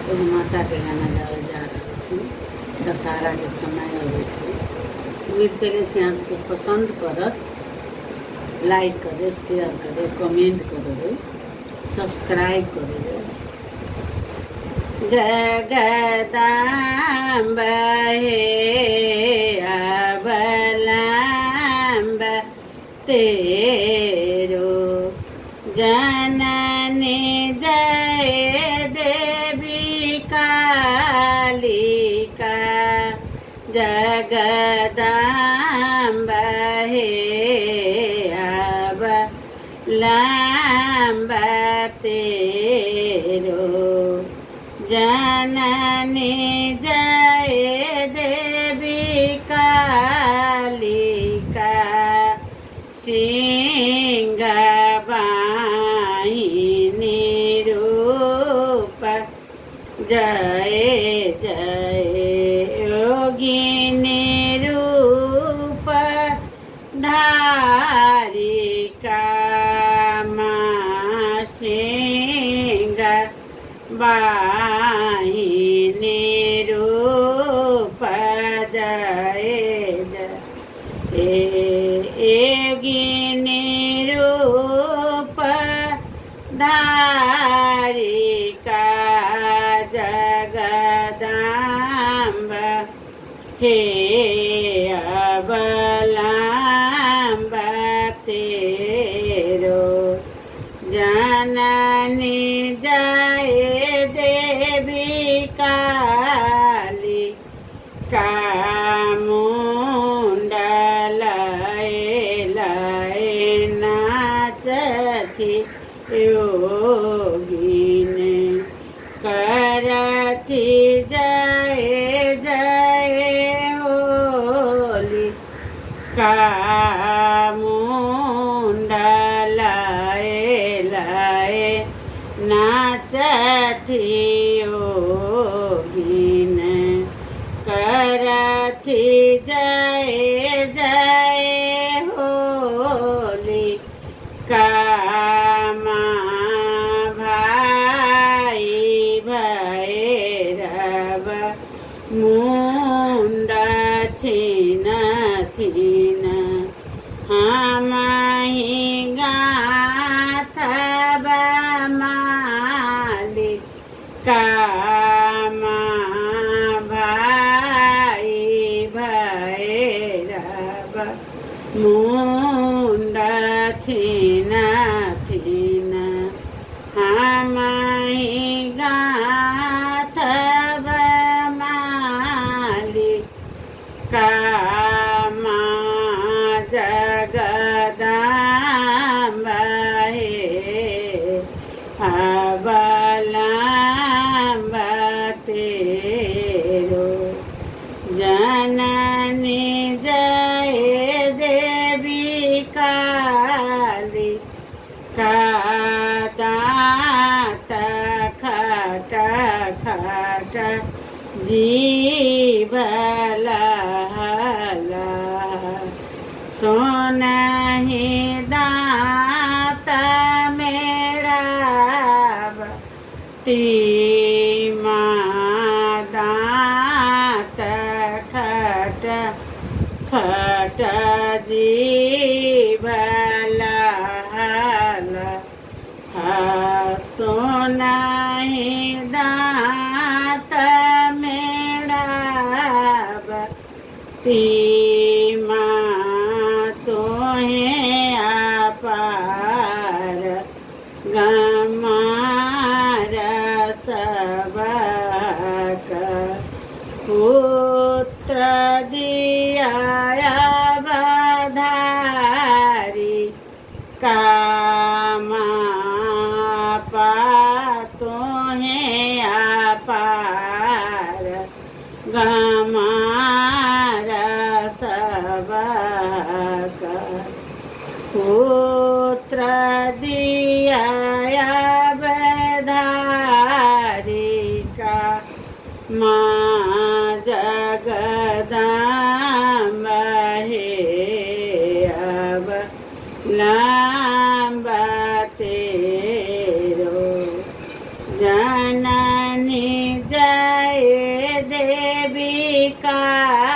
तो माता के गाना गावे जा रहा छी दशहरा के समय अबे थे। उम्मीद करे यहाँ के पसंद करत, लाइक करे, शेयर करे, कमेंट करे, सब्सक्राइब करे। जगदम्ब हे अबलम्ब तेरो जननी जय देवी कालिका। जगदम्ब हे अबलम्ब तेरो जननी जय देवी कालिका। सिंहवाहिनी रूप जय जय योगिनी रूप धारिका। माँ सिंहवाहिनी रूप जय जय योगिनी रूप धारिका। जगदम्ब हे अबलम्ब तेरो जननी जय देवी कालिका। नाचती योगिनी करती जय जय होली का। नाचती योगिनी करती जय जय होली का। भाई भैरव मुंड छिन थिन हम ही गाथब मालिका। भाई भैरव मुंड छिन थिन हम ही गाथब मालिका। जगदम्ब हे अबलम्ब तेरो जननी जय देवी कालिका। दाँत खट खट जीभ लहला सोनहि दाँत मेरा तीमा। दाँत खट खट जीभ लहला सोनहि दाँत मेरा तीमा। तोहे अपार गमार सबक पुत्र दिया बधारी कामा। तोहे अपार गमार सबक पुत्र दिया बधारिका। माँ जगदम्ब हे अबलम्ब तेरो जननी का